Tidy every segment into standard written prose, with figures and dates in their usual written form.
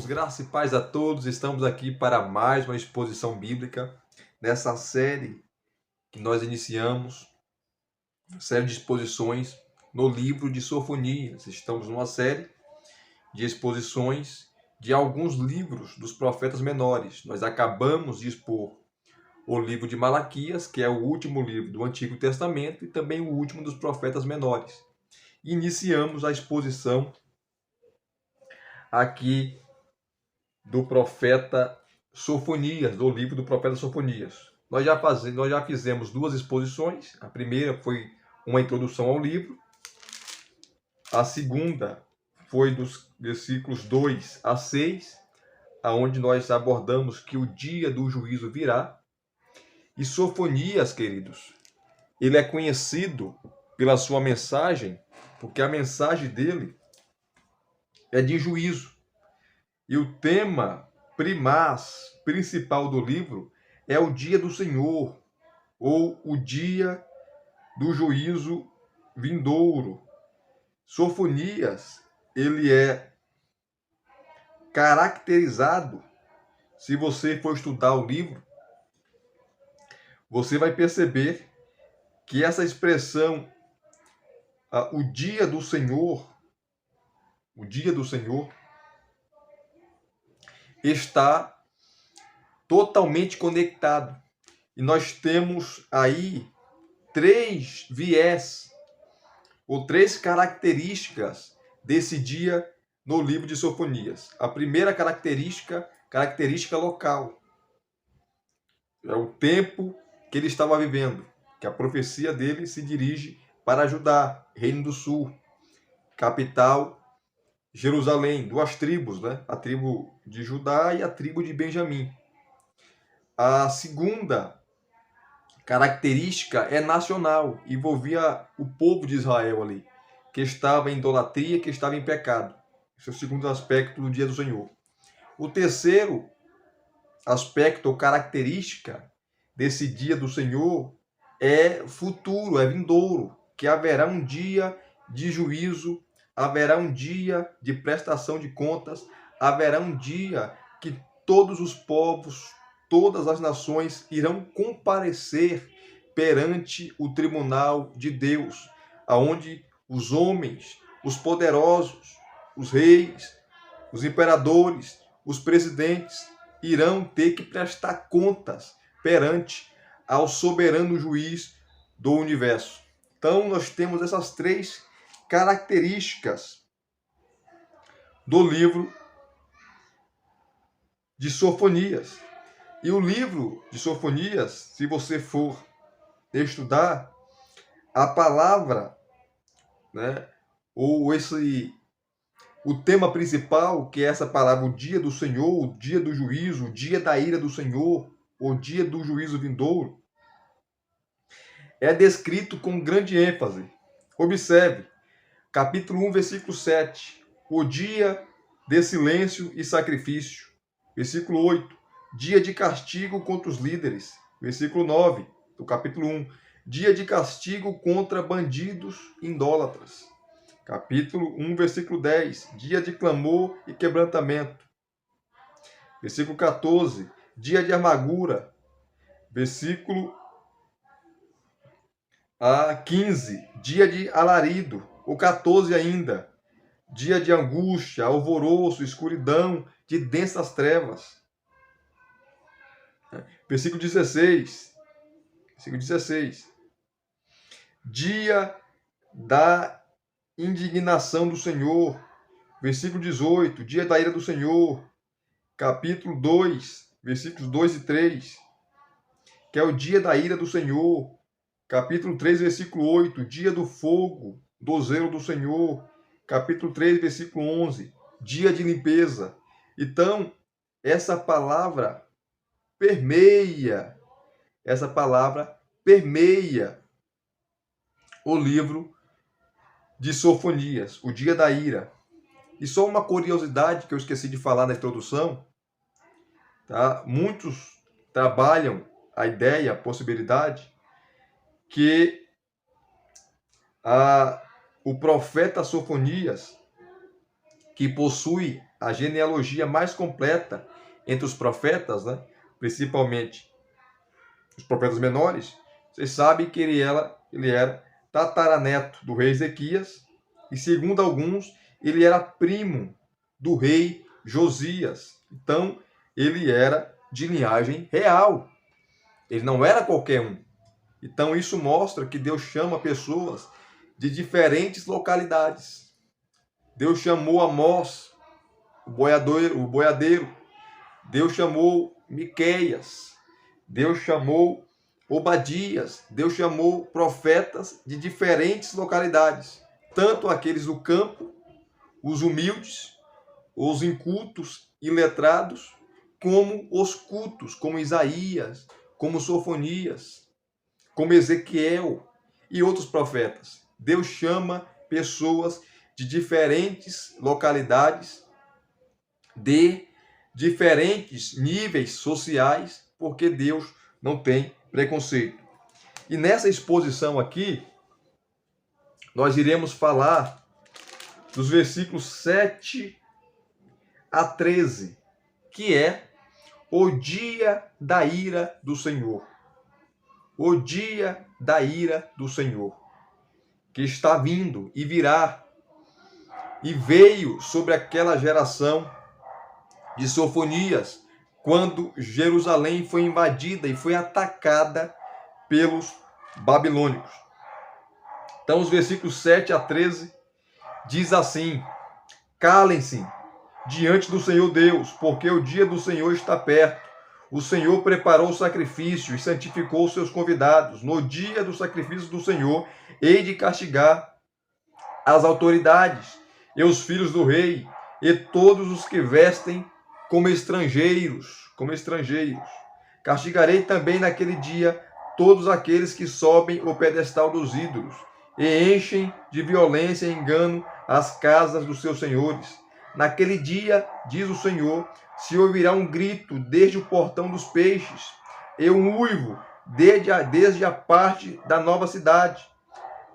irmãos, graça e paz a todos. Estamos aqui para mais uma exposição bíblica nessa série que nós iniciamos, série de exposições no livro de Sofonias. Estamos numa série de exposições de alguns livros dos profetas menores. Nós acabamos de expor o livro de Malaquias, que é o último livro do Antigo Testamento e também o último dos profetas menores. Iniciamos a exposição aqui do profeta Sofonias, do livro do profeta Sofonias. Nós já fizemos duas exposições. A primeira foi uma introdução ao livro. A segunda foi dos versículos 2 a 6, aonde nós abordamos que o dia do juízo virá. E Sofonias, queridos, ele é conhecido pela sua mensagem, porque a mensagem dele é de juízo. E o tema principal do livro é o dia do Senhor, ou o dia do juízo vindouro. Sofonias, ele é caracterizado, se você for estudar o livro, você vai perceber que essa expressão, o dia do Senhor, está totalmente conectado. E nós temos aí três viés, ou três características desse dia no livro de Sofonias. A primeira característica local. É o tempo que ele estava vivendo, que a profecia dele se dirige para Judá, Reino do Sul, capital Jerusalém, duas tribos, né? A tribo de Judá e a tribo de Benjamim. A segunda característica é nacional, envolvia o povo de Israel ali, que estava em idolatria, que estava em pecado. Esse é o segundo aspecto do dia do Senhor. O terceiro aspecto ou característica desse dia do Senhor é futuro, é vindouro, que haverá um dia de juízo, haverá um dia de prestação de contas, haverá um dia que todos os povos, todas as nações irão comparecer perante o tribunal de Deus, aonde os homens, os poderosos, os reis, os imperadores, os presidentes irão ter que prestar contas perante ao soberano juiz do universo. Então, nós temos essas três características do livro de Sofonias. E o livro de Sofonias, se você for estudar, a palavra, né, o tema principal, que é essa palavra, o dia do Senhor, o dia do juízo, o dia da ira do Senhor, o dia do juízo vindouro, é descrito com grande ênfase. Observe, capítulo 1, versículo 7, o dia de silêncio e sacrifício. Versículo 8, dia de castigo contra os líderes. Versículo 9, do capítulo 1, dia de castigo contra bandidos indólatras. Capítulo 1, versículo 10, dia de clamor e quebrantamento. Versículo 14, dia de amargura. Versículo 15, dia de alarido. O 14 ainda, dia de angústia, alvoroço, escuridão, de densas trevas. Versículo 16, dia da indignação do Senhor. Versículo 18, dia da ira do Senhor. Capítulo 2, versículos 2 e 3, que é o dia da ira do Senhor. Capítulo 3, versículo 8, dia do fogo, do zelo do Senhor. Capítulo 3, versículo 11, dia de limpeza. Então, essa palavra permeia o livro de Sofonias, o dia da ira. E só uma curiosidade que eu esqueci de falar na introdução, tá? Muitos trabalham a ideia, a possibilidade, que o profeta Sofonias, que possui a genealogia mais completa entre os profetas, né? Principalmente os profetas menores, vocês sabem que ele era tataraneto do rei Ezequias, e segundo alguns, ele era primo do rei Josias. Então, ele era de linhagem real. Ele não era qualquer um. Então, isso mostra que Deus chama pessoas de diferentes localidades. Deus chamou Amós, o boiadeiro. Deus chamou Miqueias. Deus chamou Obadias. Deus chamou profetas de diferentes localidades. Tanto aqueles do campo, os humildes, os incultos e letrados, como os cultos, como Isaías, como Sofonias, como Ezequiel e outros profetas. Deus chama pessoas de diferentes localidades, de diferentes níveis sociais, porque Deus não tem preconceito. E nessa exposição aqui, nós iremos falar dos versículos 7 a 13, que é o dia da ira do Senhor. O dia da ira do Senhor, que está vindo e virá, e veio sobre aquela geração de Sofonias, quando Jerusalém foi invadida e foi atacada pelos babilônicos. Então, os versículos 7 a 13 diz assim: calem-se diante do Senhor Deus, porque o dia do Senhor está perto. O Senhor preparou o sacrifício e santificou os seus convidados. No dia do sacrifício do Senhor, hei de castigar as autoridades e os filhos do rei, e todos os que vestem como estrangeiros. Castigarei também naquele dia todos aqueles que sobem o pedestal dos ídolos e enchem de violência e engano as casas dos seus senhores. Naquele dia, diz o Senhor, se ouvirá um grito desde o portão dos peixes, e um uivo desde a parte da nova cidade,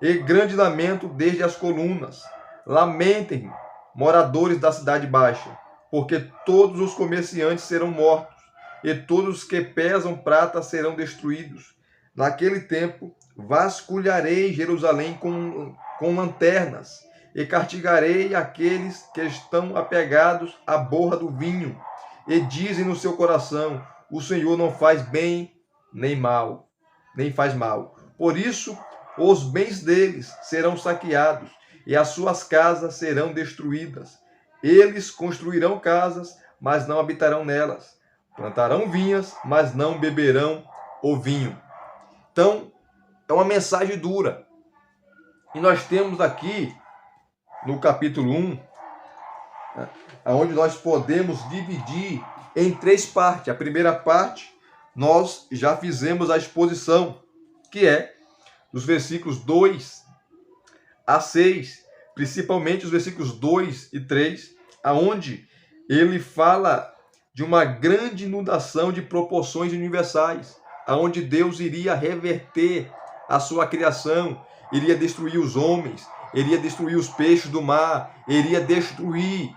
e grande lamento desde as colunas. Lamentem, moradores da cidade baixa, porque todos os comerciantes serão mortos, e todos os que pesam prata serão destruídos. Naquele tempo, vasculharei Jerusalém com lanternas, e castigarei aqueles que estão apegados à borra do vinho, e dizem no seu coração: o Senhor não faz bem nem faz mal. Por isso, os bens deles serão saqueados, e as suas casas serão destruídas. Eles construirão casas, mas não habitarão nelas. Plantarão vinhas, mas não beberão o vinho. Então, é uma mensagem dura. E nós temos aqui, no capítulo 1, onde nós podemos dividir em 3 partes. A primeira parte, nós já fizemos a exposição, que é dos versículos 2 a 6, principalmente os versículos 2 e 3, aonde ele fala de uma grande inundação de proporções universais, aonde Deus iria reverter a sua criação, iria destruir os homens, iria destruir os peixes do mar, iria destruir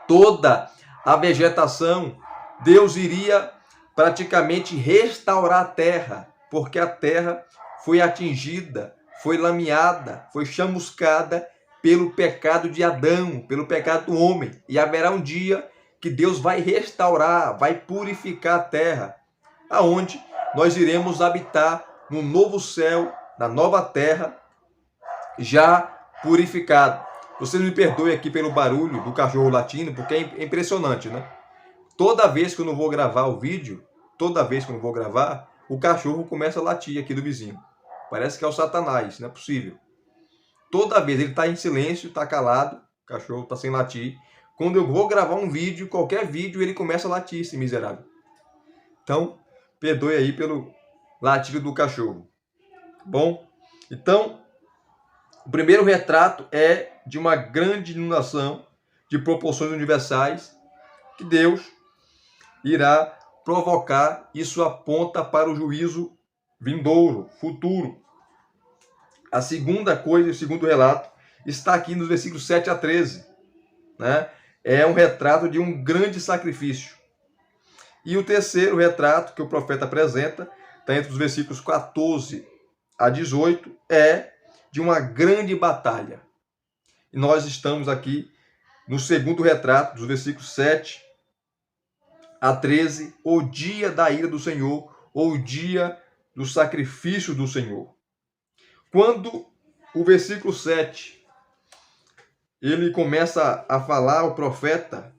toda a vegetação. Deus iria praticamente restaurar a terra, porque a terra foi atingida, foi lameada, foi chamuscada pelo pecado de Adão, pelo pecado do homem. E haverá um dia que Deus vai restaurar, vai purificar a terra, aonde nós iremos habitar no novo céu, na nova terra, já purificado. Vocês me perdoem aqui pelo barulho do cachorro latindo, porque é impressionante, né? Toda vez que eu não vou gravar o vídeo, o cachorro começa a latir aqui do vizinho. Parece que é o Satanás, não é possível. Toda vez ele está em silêncio, está calado, o cachorro está sem latir. Quando eu vou gravar um vídeo, qualquer vídeo, ele começa a latir, esse miserável. Então, perdoe aí pelo latido do cachorro. Bom, então, o primeiro retrato é de uma grande inundação de proporções universais que Deus irá provocar. Isso aponta para o juízo vindouro, futuro. A segunda coisa, o segundo relato, está aqui nos versículos 7 a 13. né? É um retrato de um grande sacrifício. E o terceiro retrato que o profeta apresenta, está entre os versículos 14 a 18, é de uma grande batalha. E nós estamos aqui no segundo retrato, dos versículos 7 a 13, o dia da ira do Senhor, ou o dia do sacrifício do Senhor. Quando o versículo 7, ele começa a falar, o profeta,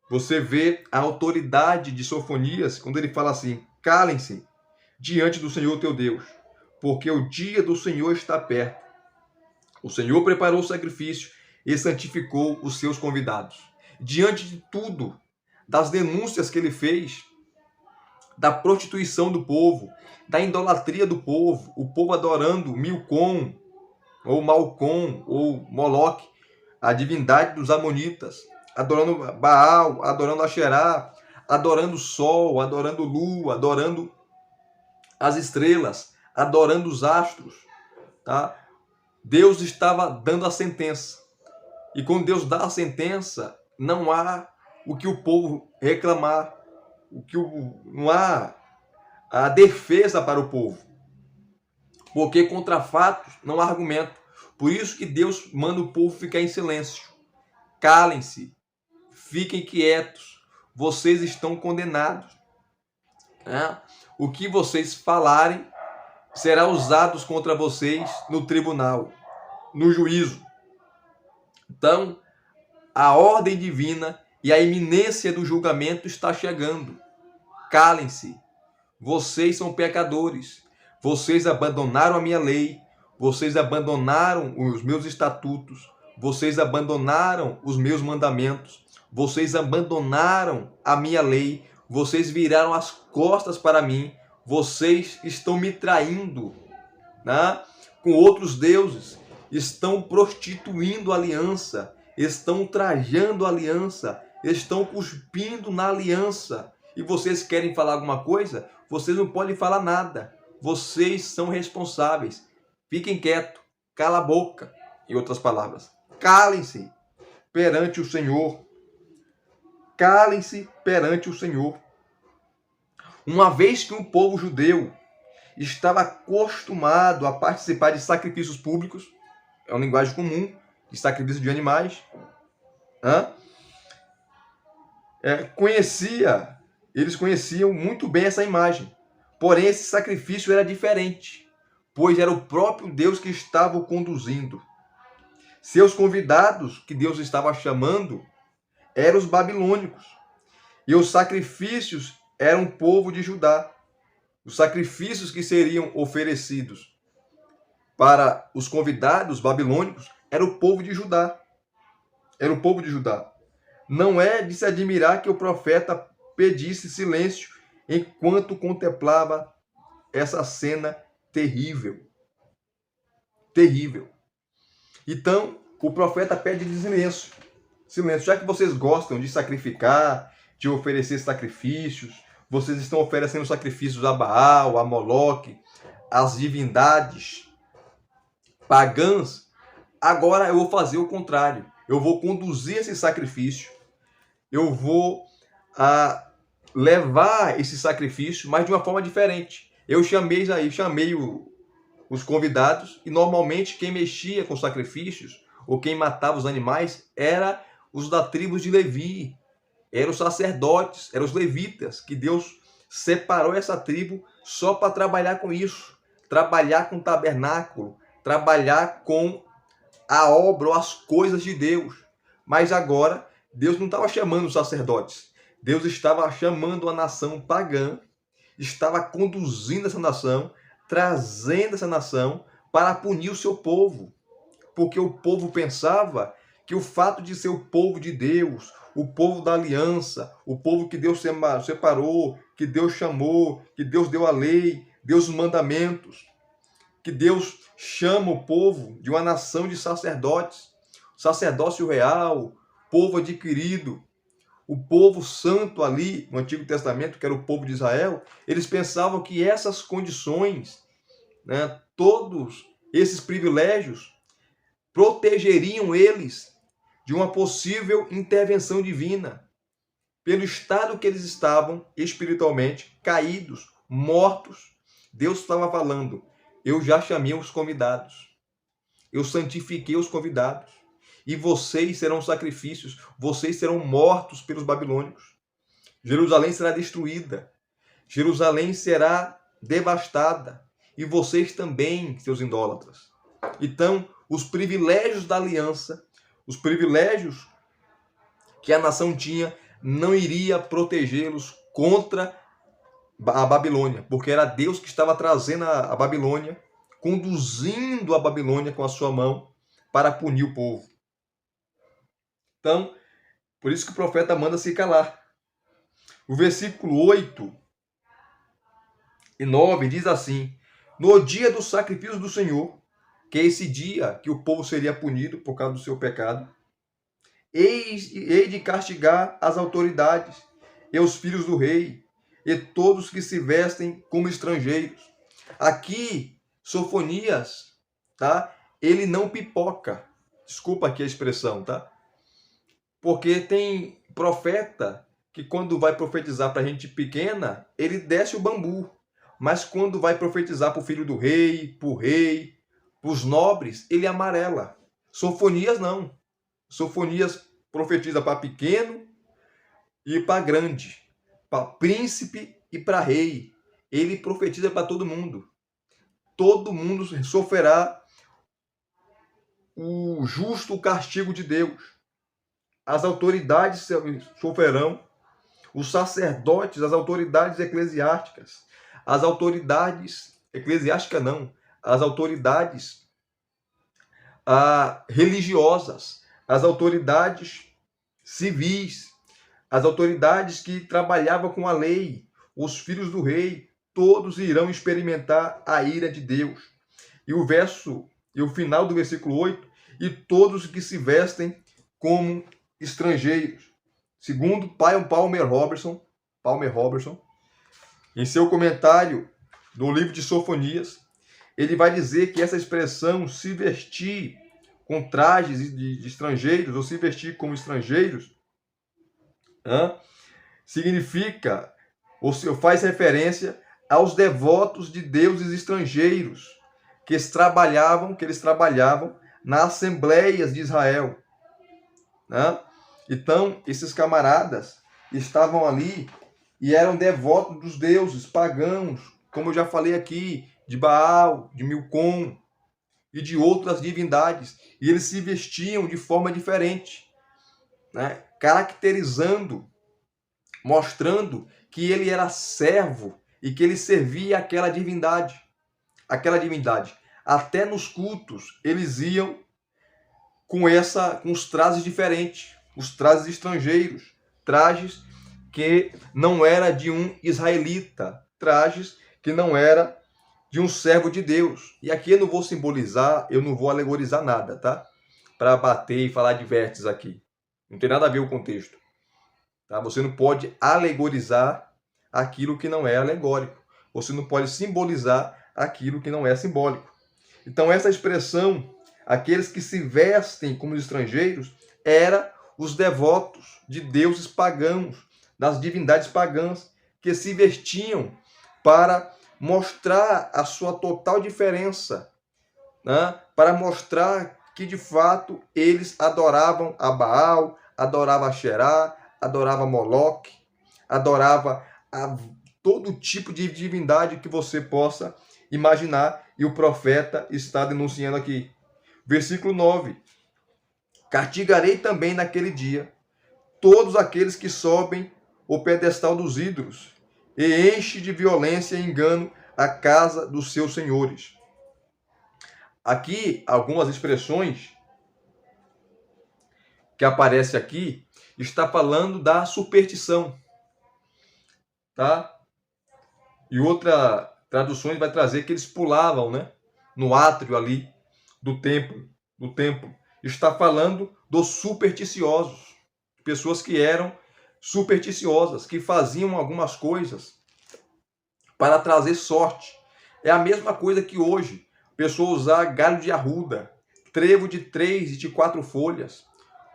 você vê a autoridade de Sofonias, quando ele fala assim: calem-se diante do Senhor teu Deus, porque o dia do Senhor está perto. O Senhor preparou o sacrifício e santificou os seus convidados. Diante de tudo, das denúncias que ele fez, da prostituição do povo, da idolatria do povo, o povo adorando Milcom, ou Malcom, ou Moloque, a divindade dos amonitas, adorando Baal, adorando Asherá, adorando o sol, adorando lua, adorando as estrelas, adorando os astros, tá? Deus estava dando a sentença. E quando Deus dá a sentença, não há o que o povo reclamar, não há a defesa para o povo. Porque contra fatos não há argumento. Por isso que Deus manda o povo ficar em silêncio. Calem-se, fiquem quietos, vocês estão condenados. O que vocês falarem será usado contra vocês no tribunal, no juízo. Então, a ordem divina e a iminência do julgamento está chegando. Calem-se, vocês são pecadores, vocês abandonaram a minha lei, vocês abandonaram os meus estatutos, vocês abandonaram os meus mandamentos, vocês abandonaram a minha lei, vocês viraram as costas para mim, vocês estão me traindo, né, com outros deuses, estão prostituindo a aliança, estão trajando a aliança, estão cuspindo na aliança. E vocês querem falar alguma coisa? Vocês não podem falar nada. Vocês são responsáveis. Fiquem quietos, cala a boca. Em outras palavras, calem-se perante o Senhor. Calem-se perante o Senhor. Uma vez que um povo judeu estava acostumado a participar de sacrifícios públicos, é uma linguagem comum, de sacrifício de animais, eles conheciam muito bem essa imagem. Porém, esse sacrifício era diferente, pois era o próprio Deus que estava o conduzindo. Seus convidados, que Deus estava chamando, eram os babilônicos. E os sacrifícios eram o povo de Judá. Os sacrifícios que seriam oferecidos para os convidados babilônicos era o povo de Judá. Era o povo de Judá. Não é de se admirar que o profeta pedisse silêncio enquanto contemplava essa cena terrível. Terrível. Então, o profeta pede silêncio. Silêncio. Já que vocês gostam de sacrificar, de oferecer sacrifícios, vocês estão oferecendo sacrifícios a Baal, a Moloque, às divindades pagãs, agora eu vou fazer o contrário. Eu vou conduzir esse sacrifício. Eu vou levar esse sacrifício, mas de uma forma diferente. Eu chamei os convidados, e normalmente quem mexia com sacrifícios, ou quem matava os animais, era os da tribo de Levi. Eram os sacerdotes, eram os levitas, que Deus separou essa tribo só para trabalhar com isso. Trabalhar com o tabernáculo, trabalhar com a obra ou as coisas de Deus. Mas agora, Deus não estava chamando os sacerdotes. Deus estava chamando a nação pagã, estava conduzindo essa nação, trazendo essa nação para punir o seu povo. Porque o povo pensava que o fato de ser o povo de Deus, o povo da aliança, o povo que Deus separou, que Deus chamou, que Deus deu a lei, deu os mandamentos, que Deus chama o povo de uma nação de sacerdotes, sacerdócio real, povo adquirido, o povo santo ali no Antigo Testamento, que era o povo de Israel. Eles pensavam que essas condições, todos esses privilégios, protegeriam eles de uma possível intervenção divina, pelo estado que eles estavam espiritualmente, caídos, mortos. Deus estava falando: eu já chamei os convidados, eu santifiquei os convidados, e vocês serão sacrifícios, vocês serão mortos pelos babilônicos. Jerusalém será destruída, Jerusalém será devastada, e vocês também, seus idólatras. Então, os privilégios da aliança, os privilégios que a nação tinha, não iria protegê-los contra a Babilônia, porque era Deus que estava trazendo a Babilônia, conduzindo a Babilônia com a sua mão para punir o povo. Então, por isso que o profeta manda se calar. O versículo 8 e 9 diz assim: no dia do sacrifício do Senhor, que é esse dia que o povo seria punido por causa do seu pecado, hei de castigar as autoridades e os filhos do rei, e todos que se vestem como estrangeiros. Aqui, Sofonias, tá? Ele não pipoca. Desculpa aqui a expressão, tá? Porque tem profeta que quando vai profetizar para gente pequena, ele desce o bambu. Mas quando vai profetizar para o filho do rei, para os nobres, ele amarela. Sofonias não. Sofonias profetiza para pequeno e para grande, para príncipe e para rei. Ele profetiza para todo mundo. Todo mundo sofrerá o justo castigo de Deus. As autoridades sofrerão, os sacerdotes, as autoridades eclesiásticas, as autoridades eclesiásticas não, as autoridades religiosas, as autoridades civis, as autoridades que trabalhavam com a lei, os filhos do rei, todos irão experimentar a ira de Deus. E o final do versículo 8, e todos que se vestem como estrangeiros. Segundo Palmer Robertson, em seu comentário no livro de Sofonias, ele vai dizer que essa expressão se vestir com trajes de estrangeiros, ou se vestir como estrangeiros, significa, ou faz referência aos devotos de deuses estrangeiros que eles trabalhavam nas assembleias de Israel. Então, esses camaradas estavam ali e eram devotos dos deuses pagãos, como eu já falei aqui, de Baal, de Milcom e de outras divindades. E eles se vestiam de forma diferente, caracterizando, mostrando que ele era servo e que ele servia aquela divindade. Até nos cultos, eles iam com os trajes diferentes, os trajes estrangeiros, trajes que não era de um israelita, trajes que não era de um servo de Deus. E aqui eu não vou simbolizar, eu não vou alegorizar nada, tá? Para bater e falar de vértices aqui. Não tem nada a ver o contexto. Tá? Você não pode alegorizar aquilo que não é alegórico. Você não pode simbolizar aquilo que não é simbólico. Então essa expressão, aqueles que se vestem como estrangeiros, era os devotos de deuses pagãos, das divindades pagãs, que se vestiam para mostrar a sua total diferença, para mostrar que de fato eles adoravam a Baal, adoravam a Xerá, adoravam a Moloque, adoravam a todo tipo de divindade que você possa imaginar, e o profeta está denunciando aqui. Versículo 9: castigarei também naquele dia todos aqueles que sobem o pedestal dos ídolos e enche de violência e engano a casa dos seus senhores. Aqui, algumas expressões que aparecem aqui, está falando da superstição, tá? E outra traduções vai trazer que eles pulavam, no átrio ali do templo. Está falando dos supersticiosos, pessoas que eram supersticiosas, que faziam algumas coisas para trazer sorte. É a mesma coisa que hoje, pessoa usar galho de arruda, trevo de 3 e de 4 folhas,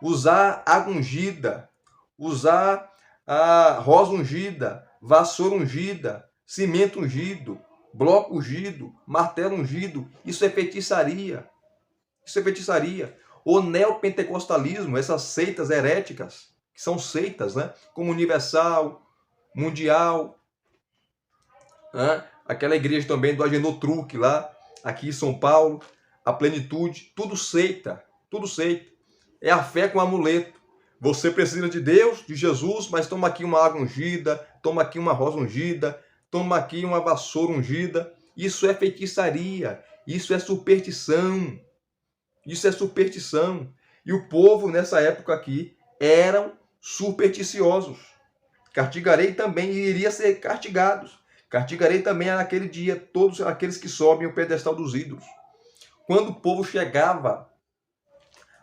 usar água ungida, usar a rosa ungida, vassoura ungida, cimento ungido, bloco ungido, martelo ungido. Isso é feitiçaria. Isso é feitiçaria. O neopentecostalismo, essas seitas heréticas, que são seitas, né? Como Universal, Mundial, né? Aquela igreja também do Agenor Truque lá, aqui em São Paulo, a Plenitude, tudo seita, tudo seita. É a fé com amuleto. Você precisa de Deus, de Jesus, mas toma aqui uma água ungida, toma aqui uma rosa ungida, toma aqui uma vassoura ungida. Isso é feitiçaria, isso é superstição. Isso é superstição. E o povo nessa época aqui eram supersticiosos. Castigarei também e iria ser castigados. Castigarei também naquele dia todos aqueles que sobem o pedestal dos ídolos. Quando o povo chegava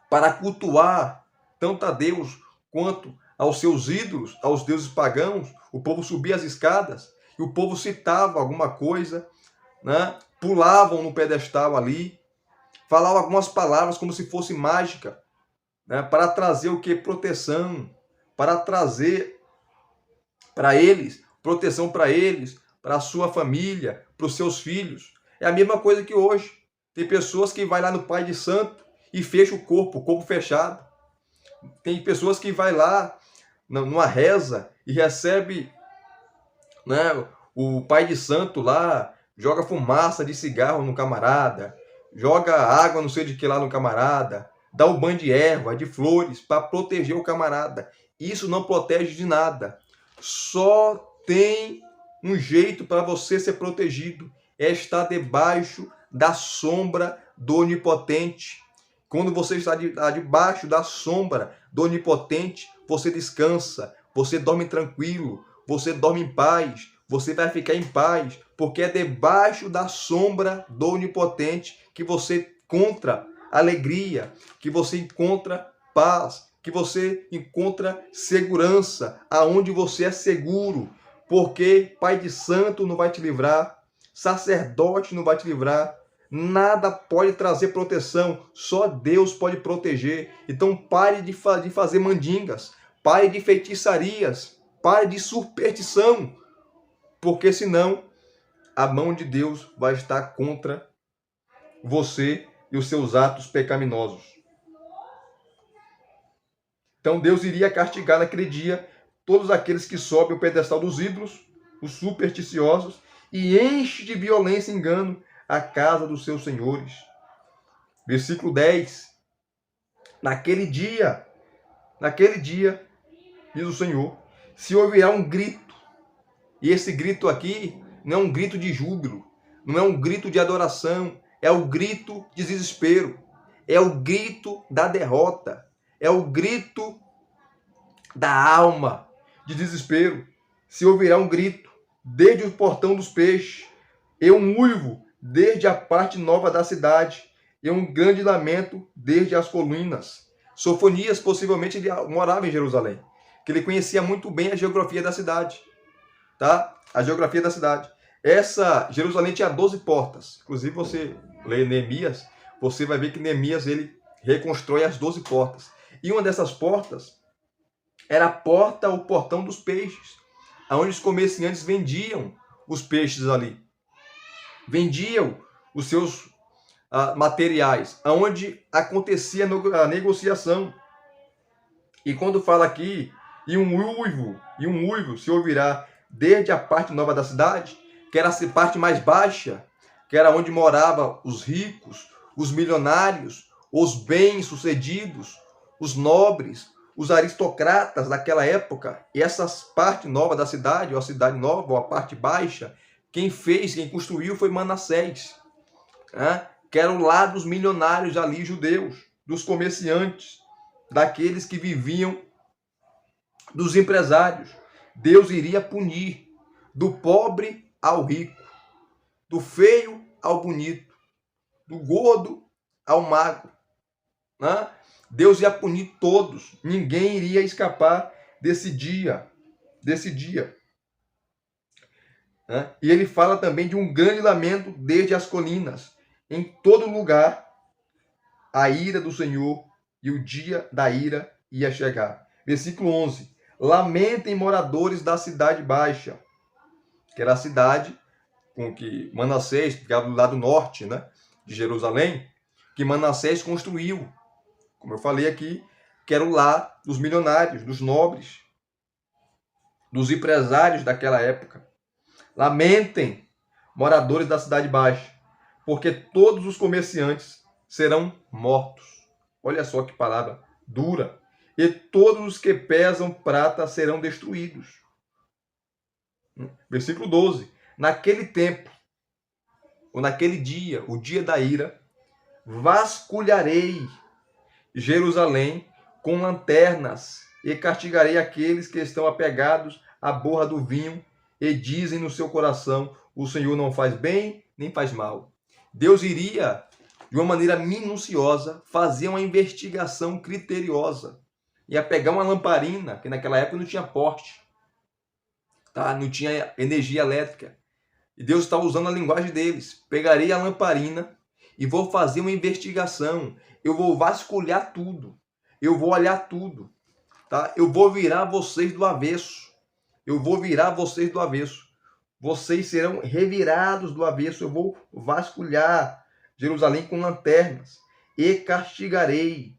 para cultuar tanto a Deus quanto aos seus ídolos, aos deuses pagãos, o povo subia as escadas e o povo citava alguma coisa, né? Pulavam no pedestal ali, falavam algumas palavras como se fosse mágica, né? Para trazer o que? Proteção, para trazer para eles, proteção para eles, para a sua família, para os seus filhos. É a mesma coisa que hoje. Tem pessoas que vai lá no Pai de Santo e fecha o corpo fechado. Tem pessoas que vai lá numa reza e recebe, né, o Pai de Santo lá, joga fumaça de cigarro no camarada, joga água não sei de que lá no camarada, dá um banho de erva, de flores para proteger o camarada. Isso não protege de nada. Só tem um jeito para você ser protegido, é estar debaixo da sombra do Onipotente. Quando você está debaixo da sombra do Onipotente, você descansa, você dorme tranquilo, você dorme em paz, você vai ficar em paz, porque é debaixo da sombra do Onipotente que você encontra alegria, que você encontra paz, que você encontra segurança, aonde você é seguro, porque Pai de Santo não vai te livrar, sacerdote não vai te livrar, nada pode trazer proteção, só Deus pode proteger. Então pare de fazer mandingas, pare de feitiçarias, pare de superstição, porque senão a mão de Deus vai estar contra você e os seus atos pecaminosos. Então Deus iria castigar naquele dia todos aqueles que sobem o pedestal dos ídolos, os supersticiosos, e enche de violência e engano a casa dos seus senhores. Versículo 10. Naquele dia, diz o Senhor, se ouvirá um grito, e esse grito aqui não é um grito de júbilo, não é um grito de adoração, é o grito de desespero, é o grito da derrota, é o grito da alma de desespero. Se ouvirá um grito desde o portão dos peixes, e um uivo desde a parte nova da cidade, e um grande lamento desde as colinas. Sofonias possivelmente ele morava em Jerusalém, que ele conhecia muito bem a geografia da cidade, tá? A geografia da cidade. Essa Jerusalém tinha 12 portas. Inclusive você lê Neemias, você vai ver que Neemias ele reconstrói as 12 portas. E uma dessas portas era a porta, o portão dos peixes, aonde os comerciantes vendiam os peixes ali. Vendiam os seus materiais, aonde acontecia a negociação. E quando fala aqui, e um uivo se ouvirá desde a parte nova da cidade, que era a parte mais baixa, que era onde moravam os ricos, os milionários, os bem-sucedidos, os nobres, os aristocratas daquela época. E essa parte nova da cidade, ou a cidade nova, ou a parte baixa, quem construiu foi Manassés, né? Que eram lá dos milionários ali, judeus, dos comerciantes, daqueles que viviam, dos empresários. Deus iria punir do pobre ao rico, do feio ao bonito, do gordo ao magro, né? Deus ia punir todos, ninguém iria escapar desse dia, né? E ele fala também de um grande lamento desde as colinas, em todo lugar, a ira do Senhor e o dia da ira ia chegar. Versículo 11. Lamentem, moradores da cidade baixa, que era a cidade com que Manassés, que ficava do lado norte, né, de Jerusalém, que Manassés construiu. Como eu falei aqui, que era o lar dos milionários, dos nobres, dos empresários daquela época. Lamentem, moradores da cidade baixa, porque todos os comerciantes serão mortos. Olha só que palavra dura. E todos os que pesam prata serão destruídos. Versículo 12. Naquele tempo, ou naquele dia, o dia da ira, vasculharei Jerusalém com lanternas e castigarei aqueles que estão apegados à borra do vinho e dizem no seu coração, o Senhor não faz bem nem faz mal. Deus iria, de uma maneira minuciosa, fazer uma investigação criteriosa. Ia pegar uma lamparina, que naquela época não tinha poste, tá? Não tinha energia elétrica. E Deus está usando a linguagem deles. Pegarei a lamparina e vou fazer uma investigação. Eu vou vasculhar tudo. Eu vou olhar tudo. Tá? Eu vou virar vocês do avesso. Eu vou virar vocês do avesso. Vocês serão revirados do avesso. Eu vou vasculhar Jerusalém com lanternas. E castigarei.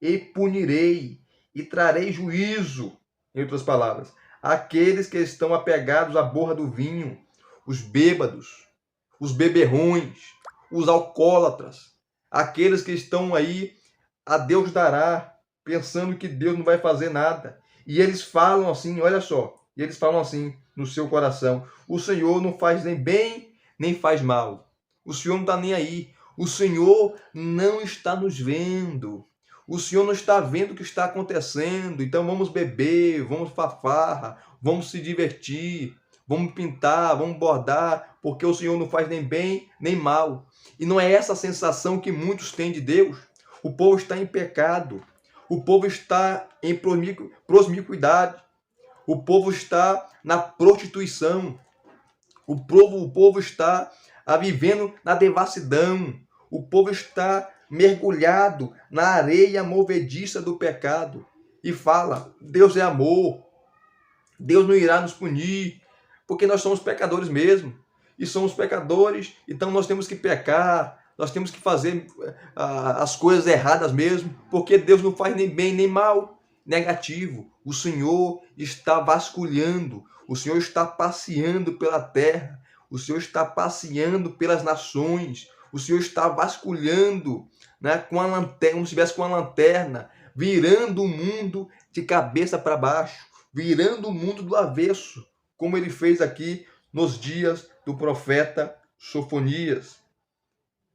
E punirei. E trarei juízo. Em outras palavras, aqueles que estão apegados à borra do vinho, os bêbados, os beberrões, os alcoólatras, aqueles que estão aí a Deus dará, pensando que Deus não vai fazer nada. E eles falam assim, olha só, e eles falam assim no seu coração, o Senhor não faz nem bem, nem faz mal. O Senhor não está nem aí. O Senhor não está nos vendo. O Senhor não está vendo o que está acontecendo. Então vamos beber, vamos farfarra, vamos se divertir, vamos pintar, vamos bordar, porque o Senhor não faz nem bem nem mal. E não é essa a sensação que muitos têm de Deus. O povo está em pecado. O povo está em promiscuidade. O povo está na prostituição. O povo está vivendo na devassidão. O povo está mergulhado na areia movediça do pecado. E fala, Deus é amor. Deus não irá nos punir, porque nós somos pecadores mesmo. E somos pecadores, então nós temos que pecar, nós temos que fazer as coisas erradas mesmo, porque Deus não faz nem bem nem mal. Negativo. O Senhor está vasculhando, o Senhor está passeando pela terra, o Senhor está passeando pelas nações, o Senhor está vasculhando, né, com a lanterna, como se estivesse com a lanterna, virando o mundo de cabeça para baixo, virando o mundo do avesso, como ele fez aqui nos dias do profeta Sofonias.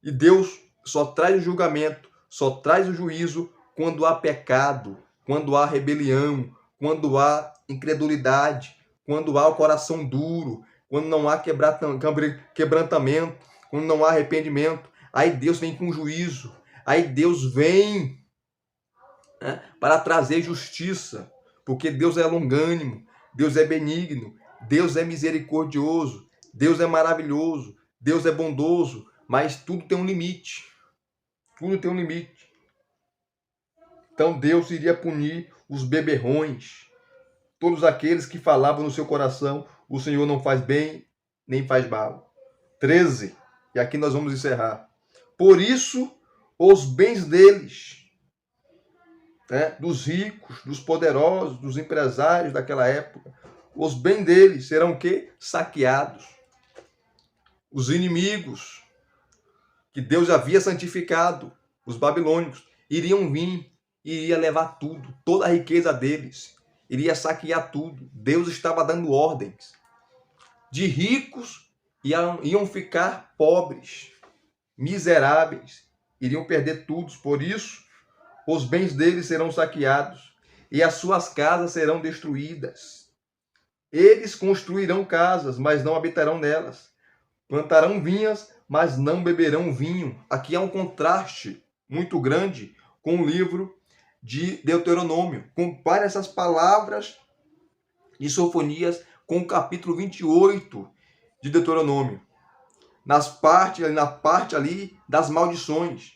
E Deus só traz o julgamento, só traz o juízo quando há pecado, quando há rebelião, quando há incredulidade, quando há o coração duro, quando não há quebrantamento, quando não há arrependimento. Aí Deus vem com juízo, aí Deus vem, né, para trazer justiça, porque Deus é longânimo, Deus é benigno, Deus é misericordioso, Deus é maravilhoso, Deus é bondoso, mas tudo tem um limite. Tudo tem um limite. Então Deus iria punir os beberrões, todos aqueles que falavam no seu coração, o Senhor não faz bem, nem faz mal. 13, e aqui nós vamos encerrar. Por isso, os bens deles, né, dos ricos, dos poderosos, dos empresários daquela época, os bens deles serão o quê? Saqueados. Os inimigos que Deus havia santificado, os babilônicos, iriam vir, iria levar tudo, toda a riqueza deles, iria saquear tudo. Deus estava dando ordens. De ricos iam ficar pobres, miseráveis, iriam perder tudo. Por isso, os bens deles serão saqueados e as suas casas serão destruídas. Eles construirão casas, mas não habitarão nelas. Plantarão vinhas, mas não beberão vinho. Aqui há um contraste muito grande com o livro de Deuteronômio. Compare essas palavras de Sofonias com o capítulo 28 de Deuteronômio. Na parte ali das maldições.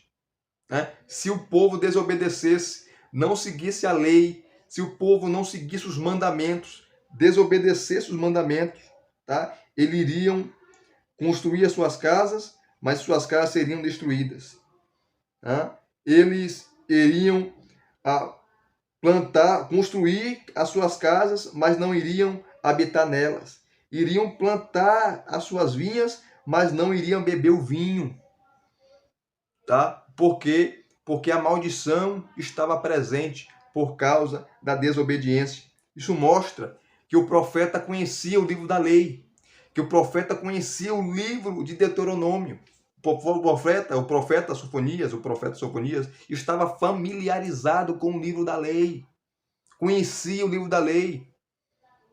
né? Se o povo desobedecesse, não seguisse a lei, se o povo não seguisse os mandamentos, desobedecesse os mandamentos, tá? Eles iriam construir as suas casas, mas suas casas seriam destruídas. Tá? Eles iriam plantar, construir as suas casas, mas não iriam habitar nelas. Iriam plantar as suas vinhas, mas não iriam beber o vinho. Tá? Por quê? Porque a maldição estava presente por causa da desobediência. Isso mostra que o profeta conhecia o livro da lei, que o profeta conhecia o livro de Deuteronômio. O profeta Sofonias estava familiarizado com o livro da lei, conhecia o livro da lei,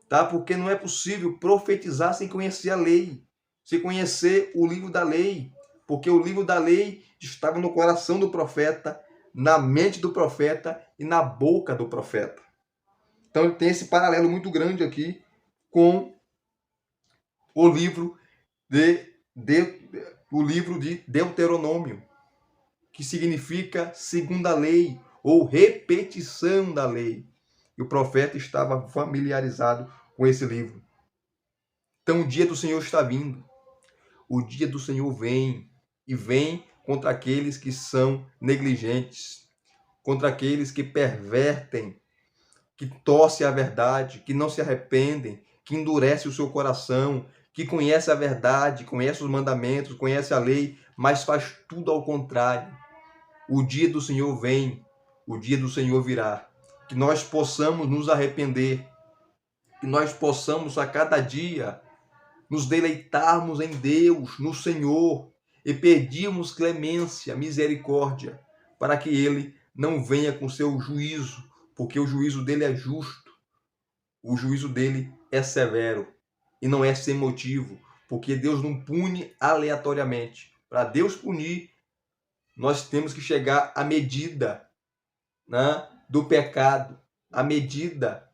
tá? Porque não é possível profetizar sem conhecer a lei, sem conhecer o livro da lei, porque o livro da lei estava no coração do profeta, na mente do profeta e na boca do profeta. Então ele tem esse paralelo muito grande aqui com o livro de Deuteronômio, que significa segunda lei ou repetição da lei. E o profeta estava familiarizado com esse livro. Então o dia do Senhor está vindo. O dia do Senhor vem e vem contra aqueles que são negligentes, contra aqueles que pervertem, que torcem a verdade, que não se arrependem, que endurecem o seu coração, que conhece a verdade, conhece os mandamentos, conhece a lei, mas faz tudo ao contrário. O dia do Senhor vem, o dia do Senhor virá. Que nós possamos nos arrepender, que nós possamos a cada dia nos deleitarmos em Deus, no Senhor, e pedirmos clemência, misericórdia, para que Ele não venha com seu juízo, porque o juízo dele é justo, o juízo dele é severo e não é sem motivo, porque Deus não pune aleatoriamente. Para Deus punir, nós temos que chegar à medida, né, do pecado, à medida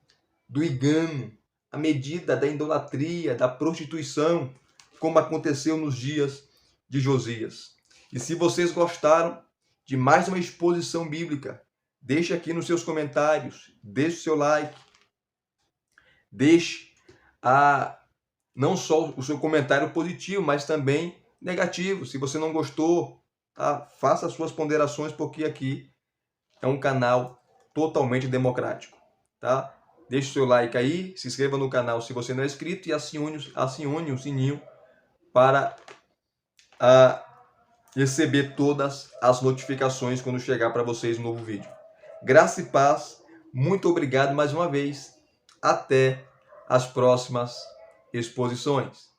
do engano, à medida da idolatria, da prostituição, como aconteceu nos dias de Josias. E se vocês gostaram de mais uma exposição bíblica, deixe aqui nos seus comentários, deixe o seu like, deixe não só o seu comentário positivo, mas também negativo. Se você não gostou, tá? Faça as suas ponderações, porque aqui é um canal totalmente democrático. Tá? Deixe o seu like aí, se inscreva no canal se você não é inscrito e acione o sininho para receber todas as notificações quando chegar para vocês um novo vídeo. Graça e paz, muito obrigado mais uma vez. Até as próximas exposições.